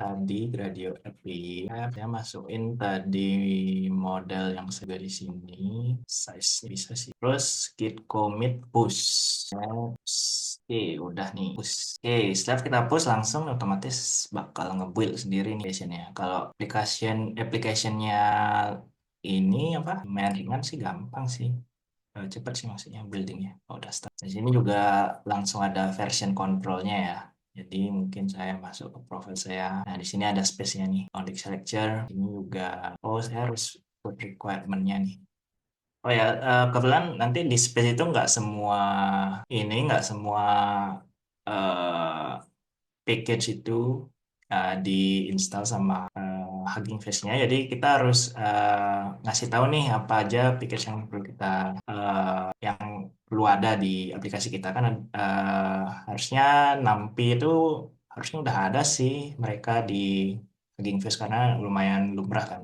tadi Gradio API. Saya masukin tadi model yang sudah di sini. Size bisa sih. Terus git commit push. Oke, udah nih. Push. Oke, setelah kita push langsung otomatis bakal nge-build sendiri nih application-nya. Kalau applicationnya ini apa? Main ringan sih gampang sih. Cepat sih maksudnya buildingnya. Oh, udah start. Di sini juga langsung ada version controlnya ya. Jadi mungkin saya masuk ke profil saya. Nah, di sini ada space-nya nih. Context selector. Ini juga. Oh, saya harus put requirement-nya nih. Oh ya, kebetulan nanti di space itu nggak semua eh, package itu diinstal sama Hugging Face-nya. Jadi kita harus ngasih tahu nih apa aja package yang perlu yang perlu ada di aplikasi kita kan harusnya Nampi itu harusnya udah ada sih mereka di Hugging Face karena lumayan lumrah kan.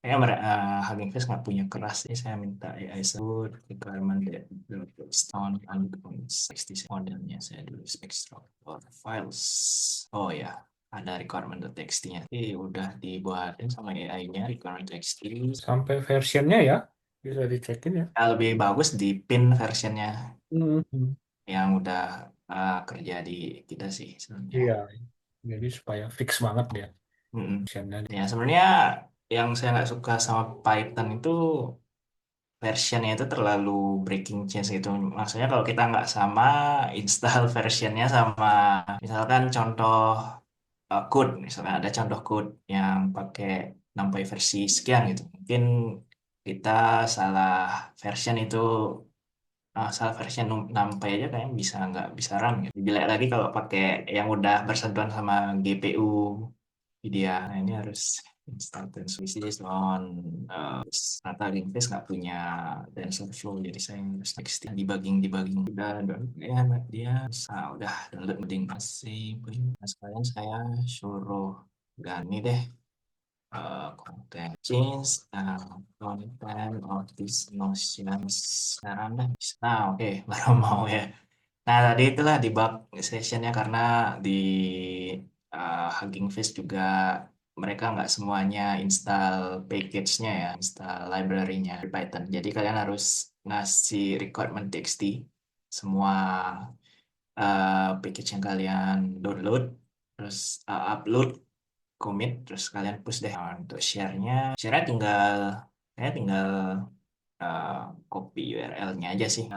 Kayaknya Hugging Face nggak punya keras sih. Saya minta AI sebut requirement on 160 modelnya saya dulu extractor files. Oh ya, ada requirement.txt-nya. Udah dibuatin sama AI-nya requirement.txt. Sampai versionnya ya, bisa dicekin ya. Lebih bagus di pin versionnya Mhm. yang udah kerja di kita sih sebenarnya. Iya, jadi supaya fix banget dia Mm-mm. versionnya. Ya sebenarnya yang saya nggak suka sama Python itu versionnya itu terlalu breaking change gitu. Maksudnya kalau kita nggak sama install versionnya sama misalkan contoh code, misalkan ada contoh code yang pakai sampai versi sekian gitu. Mungkin kita salah version itu salah version sampai aja kayaknya nggak bisa run gitu. Lebih baik lagi kalau pakai yang udah bersentuhan sama GPU Nvidia. Nah, ini harus install TensorFlow on Rata Linkbase nggak punya TensorFlow jadi saya harus next debugging udah dia bisa udah download coding masih nah, sekalian saya suruh ganti deh content change content of this notions sekarang dah nah oke baru mau ya. Nah, tadi itulah debug sessionnya karena di Hugging Face juga mereka nggak semuanya install package-nya ya, install library-nya di Python. Jadi kalian harus ngasih requirement txt semua package yang kalian download, terus upload, commit, terus kalian push deh. Nah, untuk share-nya tinggal eh, copy URL-nya aja sih.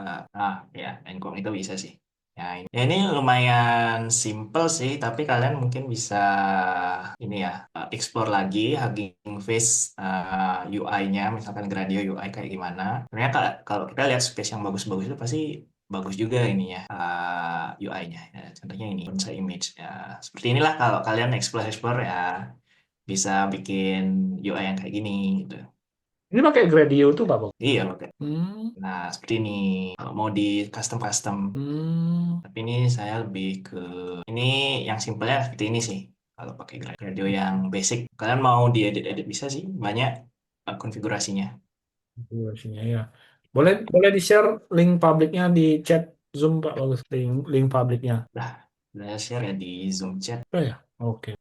Ya, Ncom itu bisa sih. Ya, ini lumayan simple sih, tapi kalian mungkin bisa ini ya, explore lagi Hugging Face UI-nya, misalkan Gradio UI kayak gimana. Sebenarnya kalau kita lihat space yang bagus-bagus itu pasti bagus juga ini ya UI-nya. Ya, contohnya ini, bonsai image. Ya, seperti inilah kalau kalian explore-explore ya bisa bikin UI yang kayak gini gitu. Ini pakai Gradio tuh Pak Bang? Iya, oke. Hmm. Nah, seperti ini. Kalau mau di custom-custom. Hmm. Tapi ini saya lebih ke ini yang simpelnya seperti ini sih. Kalau pakai radio yang basic, kalian mau diedit-edit bisa sih, banyak konfigurasinya. Durasinya ya. Boleh boleh di-share link publiknya di chat Zoom Pak Bagus. Link publiknya. Nah, saya share ya di Zoom chat. Oh ya. Oke.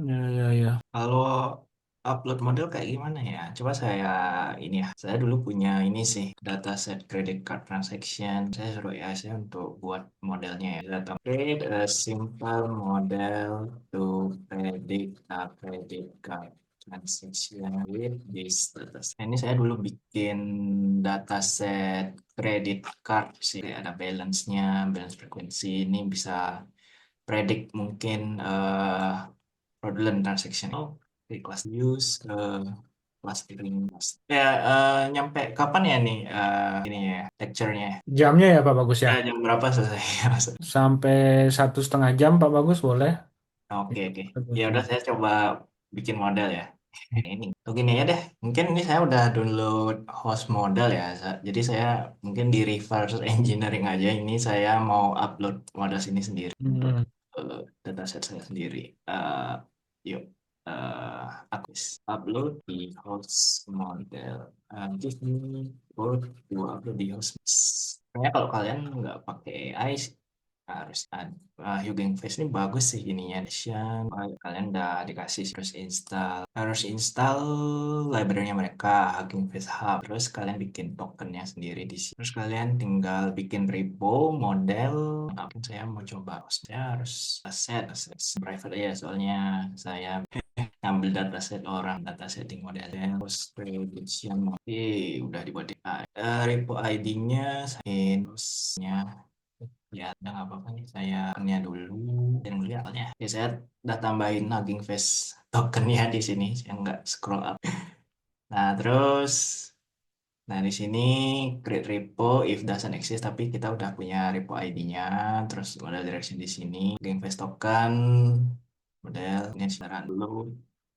Ya ya ya. Kalau upload model kayak gimana ya? Coba saya ini ya. Saya dulu punya ini sih, dataset credit card transaction. Saya suruh ya saya untuk buat modelnya ya. Data create a simple model to predict a credit card transaction with this dataset. Ini saya dulu bikin dataset credit card sih. Kayak ada balance-nya, balance frekuensi. Ini bisa predict mungkin fraudulent transaction. Oh, oke, kelas use ke kelas steering. Ya, nyampe kapan ya nih ini ya lecture-nya? Jamnya ya Pak Bagus ya. Ya, jam berapa selesai? Sampai 1,5 jam Pak Bagus boleh. Oke, oke. Satu Ya udah jam. saya coba bikin model ya. Ini. Tuh gini ya deh. Mungkin ini saya udah download host model ya. Jadi saya mungkin di reverse engineering aja. Ini saya mau upload model sini sendiri untuk Hmm. dataset saya sendiri. Yuk, aku upload di host model. Give me code to upload di host. Kayaknya kalau kalian nggak pakai AI, harus ada. Hugging Face ini bagus sih ininya. Kalian udah dikasih harus install library-nya mereka, Hugging Face Hub. Terus kalian bikin tokennya sendiri di sini. Terus kalian tinggal bikin repo model. Mungkin saya mau coba. Saya harus aset private ya, soalnya saya ambil dataset orang, data setting model, terus prediction, udah dibuat di repo ID-nya, terusnya ya udah nggak apa-apa nih, saya tokennya dulu dan lihatnya. Oke, saya udah tambahin Hugging Face tokennya di sini, saya nggak scroll up. Nah, terus nah di sini create repo if doesn't exist, tapi kita udah punya repo ID-nya. Terus model direction di sini, Hugging Face token model ini sekarang dulu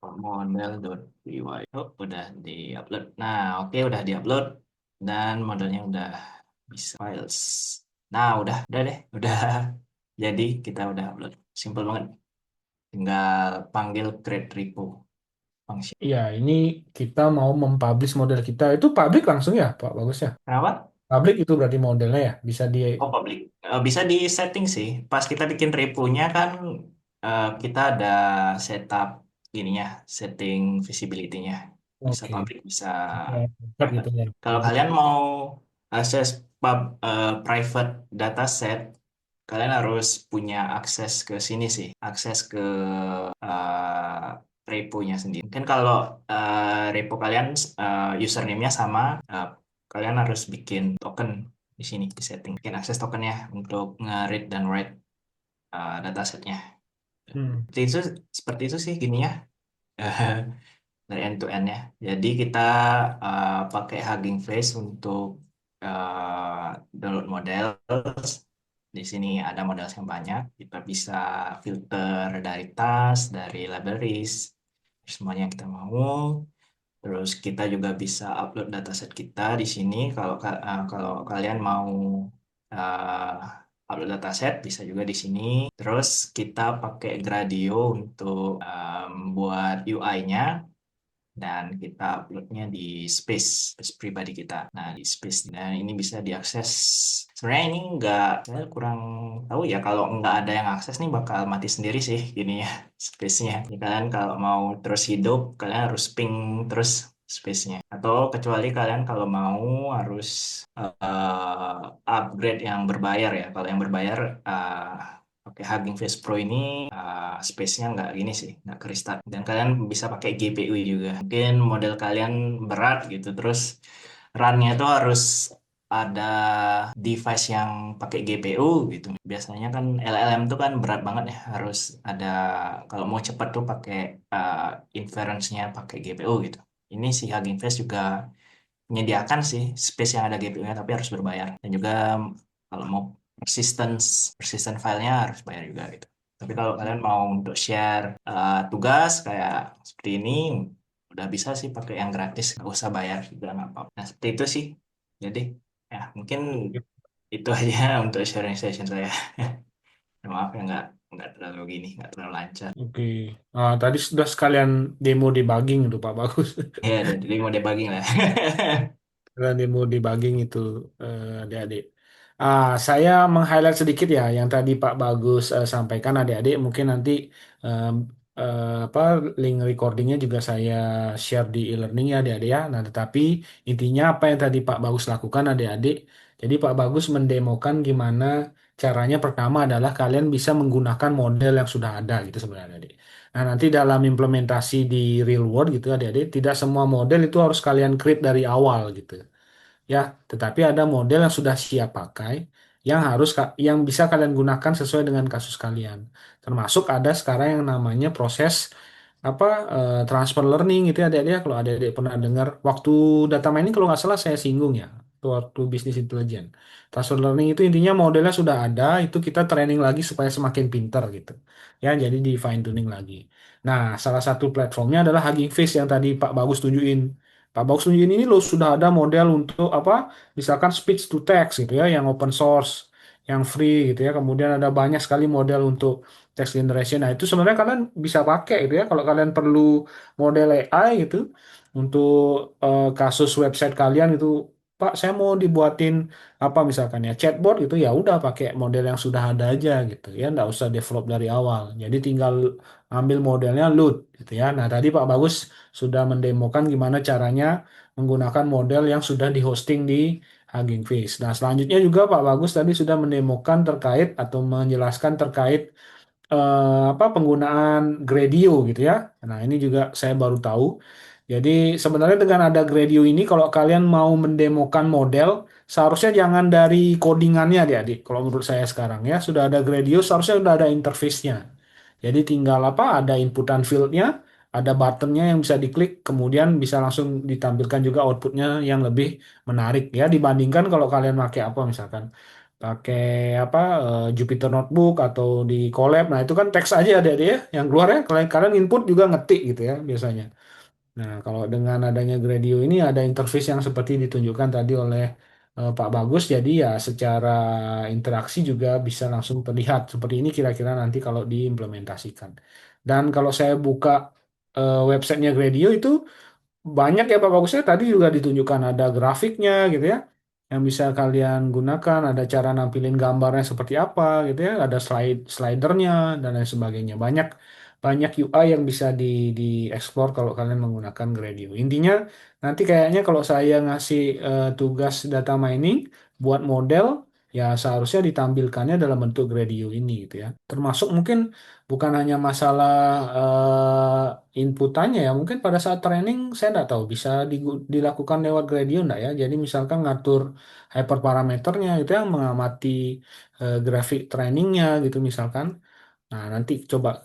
model.py. Oh, udah di-upload. Nah, oke, udah di-upload dan modelnya udah bisa files. Nah, udah deh, udah jadi kita udah upload. Simple banget. Tinggal panggil create repo function. Iya, ini kita mau mempublish model kita. Itu publik langsung ya, Pak Bagus ya? Kenapa? Publik itu berarti modelnya ya, bisa di... Oh, public. Bisa di setting sih. Pas kita bikin repo-nya kan kita ada setup ininya, setting visibility-nya. Bisa Oke. public, bisa Ya, cepat gitu private. ya. Kalau kalian mau akses private dataset, kalian harus punya akses ke sini sih, akses ke eh, repo-nya sendiri. Mungkin kalau repo kalian username-nya sama, kalian harus bikin token di sini di setting, bikin akses tokennya untuk nge-read dan write datasetnya. Hmm. Seperti itu sih gini ya, dari end to end ya. Jadi kita pakai Hugging Face untuk download model. Di sini ada model yang banyak. Kita bisa filter dari task, dari libraries, semuanya yang kita mau. Terus kita juga bisa upload dataset kita di sini. Kalau kalian mau upload dataset bisa juga di sini. Terus kita pakai Gradio untuk buat UI-nya dan kita uploadnya di space pribadi kita. Nah, di space dan ini bisa diakses. Sebenarnya ini nggak, saya kurang tahu ya, kalau nggak ada yang akses nih bakal mati sendiri sih gini ya space-nya. Jadi kalian kalau mau terus hidup, kalian harus ping terus space-nya. Atau kecuali kalian kalau mau harus upgrade yang berbayar ya. Kalau yang berbayar pakai Hugging Face Pro ini space-nya nggak gini sih, nggak ke restart. Dan kalian bisa pakai GPU juga. Mungkin model kalian berat gitu, terus run-nya itu harus ada device yang pakai GPU gitu. Biasanya kan LLM itu kan berat banget ya, harus ada, kalau mau cepat tuh pakai inference-nya pakai GPU gitu. Ini si Hugging Face juga menyediakan sih space yang ada GPU-nya, tapi harus berbayar. Dan juga kalau mau persistent filenya harus bayar juga gitu. Tapi kalau kalian mau untuk share tugas kayak seperti ini, udah bisa sih pakai yang gratis, nggak usah bayar juga nggak apa-apa. Nah, seperti itu sih. Jadi ya mungkin itu aja untuk sharing session saya. Maaf ya nggak terlalu gini, nggak terlalu lancar. Oke. Tadi sudah sekalian demo debugging itu Pak Bagus. Ya, jadi mau debugging lah. Sekalian demo debugging itu adik-adik. Saya meng-highlight sedikit ya yang tadi Pak Bagus sampaikan adik-adik. Mungkin nanti em, apa link recordingnya juga saya share di e-learning ya adik-adik ya. Nah, tetapi intinya apa yang tadi Pak Bagus lakukan adik-adik. Jadi Pak Bagus mendemokan gimana caranya. Pertama adalah kalian bisa menggunakan model yang sudah ada gitu sebenarnya adik. Nah, nanti dalam implementasi di real world gitu adik-adik, tidak semua model itu harus kalian create dari awal gitu. Ya, tetapi ada model yang sudah siap pakai yang yang bisa kalian gunakan sesuai dengan kasus kalian. Termasuk ada sekarang yang namanya proses apa transfer learning itu ya adik-adik ya. Kalau adik-adik pernah dengar waktu data mining kalau nggak salah saya singgung ya waktu bisnis intelijen. Transfer learning itu intinya modelnya sudah ada, itu kita training lagi supaya semakin pinter gitu. Ya, jadi di fine tuning lagi. Nah, salah satu platformnya adalah Hugging Face yang tadi Pak Bagus tunjukin. Pak Box Engine ini lo sudah ada model untuk apa? Misalkan speech to text gitu ya, yang open source, yang free gitu ya. Kemudian ada banyak sekali model untuk text generation. Nah, itu sebenarnya kalian bisa pakai gitu ya. Kalau kalian perlu model AI gitu untuk kasus website kalian itu Pak, saya mau dibuatin apa misalkan ya chatbot gitu, ya udah pakai model yang sudah ada aja gitu ya, nggak usah develop dari awal. Jadi tinggal ambil modelnya load gitu ya. Nah tadi Pak Bagus sudah mendemokan gimana caranya menggunakan model yang sudah di hosting di Hugging Face. Nah selanjutnya juga Pak Bagus tadi sudah mendemokan terkait atau menjelaskan terkait apa penggunaan Gradio gitu ya. Nah, ini juga saya baru tahu. Jadi sebenarnya dengan ada Gradio ini kalau kalian mau mendemokan model, seharusnya jangan dari codingannya adik-adik. Kalau menurut saya sekarang ya, sudah ada Gradio, seharusnya sudah ada interface-nya. Jadi tinggal apa? Ada inputan field-nya, ada button-nya yang bisa diklik, kemudian bisa langsung ditampilkan juga output-nya yang lebih menarik ya dibandingkan kalau kalian pakai apa misalkan pakai apa Jupyter Notebook atau di Colab. Nah, itu kan teks aja ada dia yang keluar ya. Kalian input juga ngetik gitu ya biasanya. Nah, kalau dengan adanya Gradio ini ada interface yang seperti ditunjukkan tadi oleh Pak Bagus, jadi ya secara interaksi juga bisa langsung terlihat seperti ini kira-kira nanti kalau diimplementasikan. Dan kalau saya buka websitenya Gradio itu banyak ya Pak Bagusnya tadi juga ditunjukkan ada grafiknya gitu ya yang bisa kalian gunakan, ada cara nampilin gambarnya seperti apa gitu ya, ada slidernya dan lain sebagainya. Banyak banyak UI yang bisa di explore kalau kalian menggunakan Gradio. Intinya nanti kayaknya kalau saya ngasih tugas data mining buat model ya seharusnya ditampilkannya dalam bentuk Gradio ini gitu ya. Termasuk mungkin bukan hanya masalah inputannya ya, mungkin pada saat training saya nggak tahu bisa dilakukan lewat Gradio nggak ya. Jadi misalkan ngatur hyperparameternya itu yang mengamati grafik trainingnya gitu misalkan. Nah, nanti coba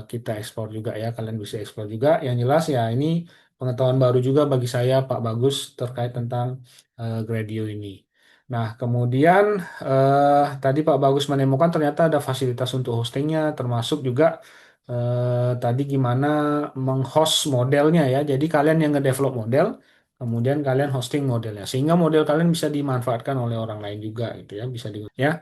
kita ekspor juga ya, kalian bisa ekspor juga. Yang jelas ya ini pengetahuan baru juga bagi saya Pak Bagus terkait tentang Gradio ini. Nah, kemudian tadi Pak Bagus menemukan ternyata ada fasilitas untuk hostingnya, termasuk juga tadi gimana menghost modelnya ya. Jadi kalian yang ngedevelop model, kemudian kalian hosting modelnya, sehingga model kalian bisa dimanfaatkan oleh orang lain juga gitu ya, bisa di ya.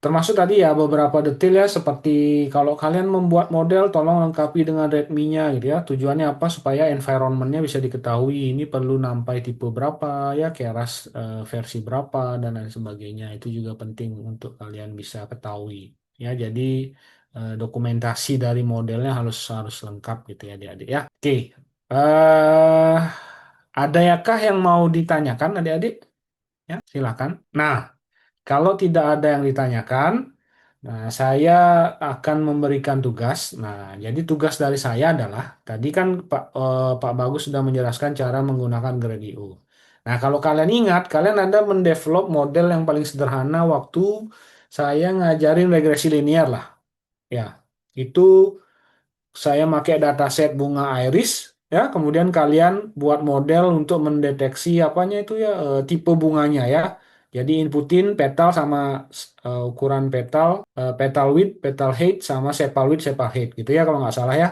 Termasuk tadi ya beberapa detail ya seperti kalau kalian membuat model tolong lengkapi dengan readme-nya gitu ya. Tujuannya apa? Supaya environment-nya bisa diketahui. Ini perlu nampai tipe berapa ya, keras versi berapa dan lain sebagainya. Itu juga penting untuk kalian bisa ketahui. Ya, jadi dokumentasi dari modelnya harus harus lengkap gitu ya adik-adik ya. Oke. Eh ada yakah yang mau ditanyakan adik-adik? Ya, silakan. Nah, kalau tidak ada yang ditanyakan, nah saya akan memberikan tugas. Nah, jadi tugas dari saya adalah tadi kan Pak Bagus sudah menjelaskan cara menggunakan Gradio. Nah, kalau kalian ingat, kalian ada mendevelop model yang paling sederhana waktu saya ngajarin regresi linear lah. Ya, itu saya pakai dataset bunga iris ya, kemudian kalian buat model untuk mendeteksi apanya itu ya tipe bunganya ya. Jadi inputin petal sama ukuran petal, petal width, petal height sama sepal width, sepal height gitu ya kalau nggak salah ya.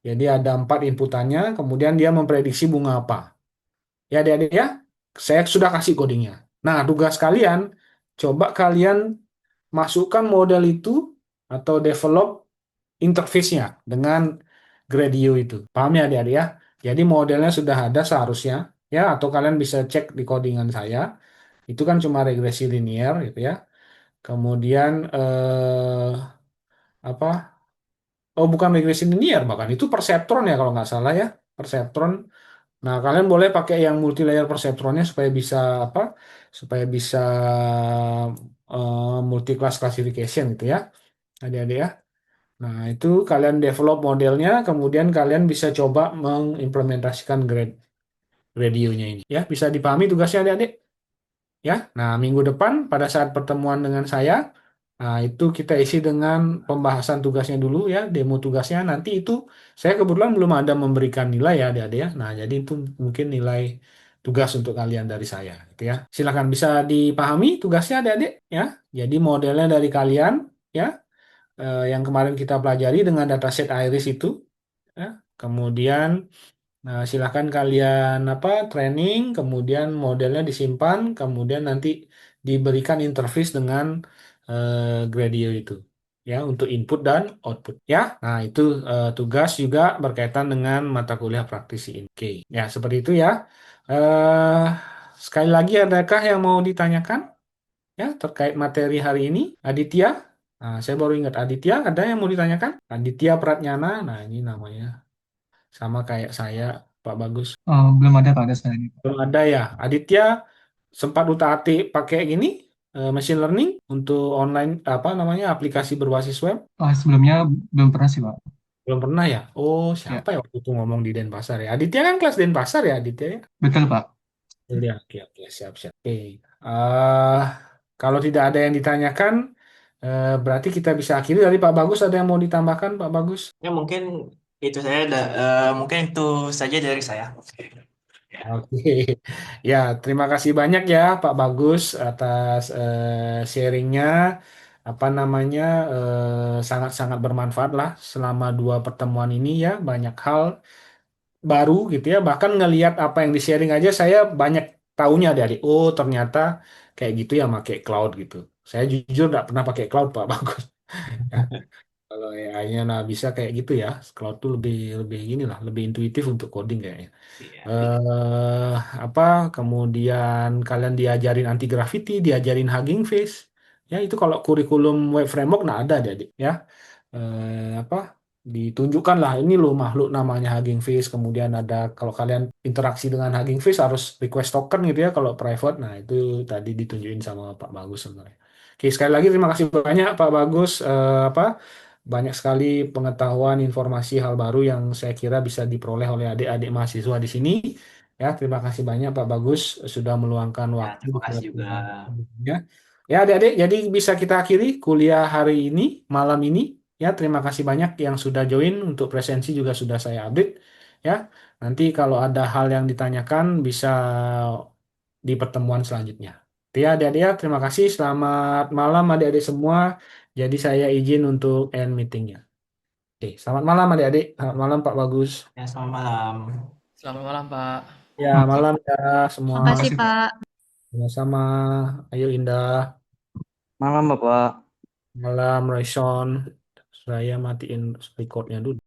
Jadi ada 4 inputannya, kemudian dia memprediksi bunga apa. Ya adik-adik ya, saya sudah kasih codingnya. Nah tugas kalian, coba kalian masukkan model itu atau develop interface-nya dengan Gradio itu. Paham ya adik-adik ya? Jadi modelnya sudah ada seharusnya ya, atau kalian bisa cek di codingan saya. Itu kan cuma regresi linear gitu ya. Kemudian apa? Oh bukan regresi linear bahkan itu perseptron ya kalau nggak salah ya. Perseptron. Nah, kalian boleh pakai yang multi layer perseptronnya supaya bisa apa? Supaya bisa multi class classification gitu ya. Adik-adik ya. Nah, itu kalian develop modelnya, kemudian kalian bisa coba mengimplementasikan Gradionya ini. Ya, bisa dipahami tugasnya adik-adik? Ya, nah minggu depan pada saat pertemuan dengan saya, nah itu kita isi dengan pembahasan tugasnya dulu ya, demo tugasnya. Nanti itu saya kebetulan belum ada memberikan nilai ya adik-adik ya. Nah, jadi itu mungkin nilai tugas untuk kalian dari saya gitu ya. Silakan bisa dipahami tugasnya adik-adik ya. Jadi modelnya dari kalian ya yang kemarin kita pelajari dengan dataset Iris itu ya. Kemudian silahkan kalian apa training, kemudian modelnya disimpan, kemudian nanti diberikan interface dengan Gradio itu ya untuk input dan output ya. Nah, itu tugas juga berkaitan dengan mata kuliah praktisi ini. Oke, ya seperti itu ya. Eh sekali lagi adakah yang mau ditanyakan ya terkait materi hari ini? Aditya? Nah, saya baru ingat Aditya, ada yang mau ditanyakan? Aditya Pratnyana, nah ini namanya sama kayak saya, Pak Bagus. Belum ada Pak, ada saya ini. Belum ada ya. Aditya sempat utak-atik pakai gini machine learning untuk online apa namanya aplikasi berbasis web? Sebelumnya belum pernah sih Pak. Belum pernah ya? Oh, Ya, siapa ya waktu itu ngomong di Denpasar ya? Aditya kan kelas Denpasar ya, Aditya ya? betul Pak. Iya, oke, oke, siap, siap. Oke. Eh, kalau tidak ada yang ditanyakan, berarti kita bisa akhiri. Dari Pak Bagus ada yang mau ditambahkan, Pak Bagus? Ya mungkin itu saya mungkin itu saja dari saya. Oke. Ya, Oke, ya terima kasih banyak ya Pak Bagus atas sharingnya. Apa namanya sangat-sangat bermanfaat lah selama dua pertemuan ini ya banyak hal baru gitu ya. Bahkan ngelihat apa yang di-sharing aja saya banyak taunya dari oh ternyata kayak gitu ya pakai cloud gitu. Saya jujur nggak pernah pakai cloud Pak Bagus. Ya, kalau AI-nya nah bisa kayak gitu ya. Cloud tuh lebih lebih gini lah, lebih intuitif untuk coding kayaknya. iya, eh apa kemudian kalian diajarin anti graffiti, diajarin Hugging Face. Ya itu kalau kurikulum web framework nah ada adik ya. Apa ditunjukkan lah ini loh makhluk namanya Hugging Face. Kemudian ada kalau kalian interaksi dengan Hugging Face harus request token gitu ya kalau private. Nah itu tadi ditunjukin sama Pak Bagus sebenarnya. Oke sekali lagi terima kasih banyak Pak Bagus. Apa banyak sekali pengetahuan, informasi, hal baru yang saya kira bisa diperoleh oleh adik-adik mahasiswa di sini. Ya, terima kasih banyak Pak Bagus sudah meluangkan ya waktu terima kasih buat juga. ya. Ya, adik-adik, jadi bisa kita akhiri kuliah hari ini, malam ini. Ya, terima kasih banyak yang sudah join untuk presensi juga sudah saya update. Ya, nanti kalau ada hal yang ditanyakan bisa di pertemuan selanjutnya. Ya, adik-adik, ya, terima kasih. Selamat malam adik-adik semua. Jadi saya izin untuk end meetingnya. Oke, selamat malam adik-adik. Selamat malam Pak Bagus. Ya, selamat malam. Selamat malam, Pak. Ya, malam ya semua. Makasih, Makasih Pak. Pak. Sama-sama. Ayo Indah. Malam Bapak. Malam Royson. Saya matiin recordnya dulu.